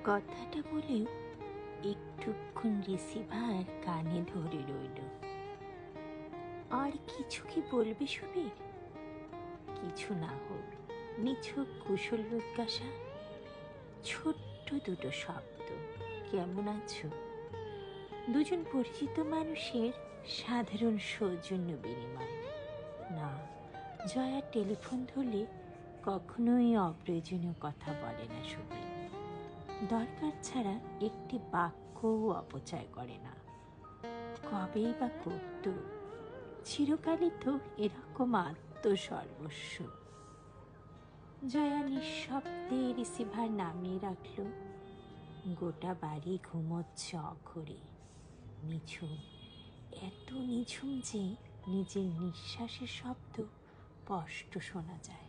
কথাটা বলেও একটুক্ষণ রিসিভার কানে ধরে রইল। আর কিছু কি বলবে সুবীর? কিছু না হোক, নিছক কুশল জিজ্ঞাসা, ছোট্ট দুটো শব্দ, কেমন আছো? দুজন পরিচিত মানুষের সাধারণ সৌজন্য বিনিময়। না, জয়া টেলিফোন ধরলে কখনোই অপ্রয়োজনীয় কথা বলে না সুবীর। দরকার ছাড়া একটি বাক্যও অপচয় করে না। কবেই বা করত? চিরকালই তো এরকম আত্মসর্বস্ব। জয়া নিঃশব্দে রিসিভার নামিয়ে রাখল। গোটা বাড়ি ঘুমোচ্ছে অঘরে, নিঝুম, এত নিঝুম যে নিজের নিঃশ্বাসের শব্দ স্পষ্ট শোনা যায়।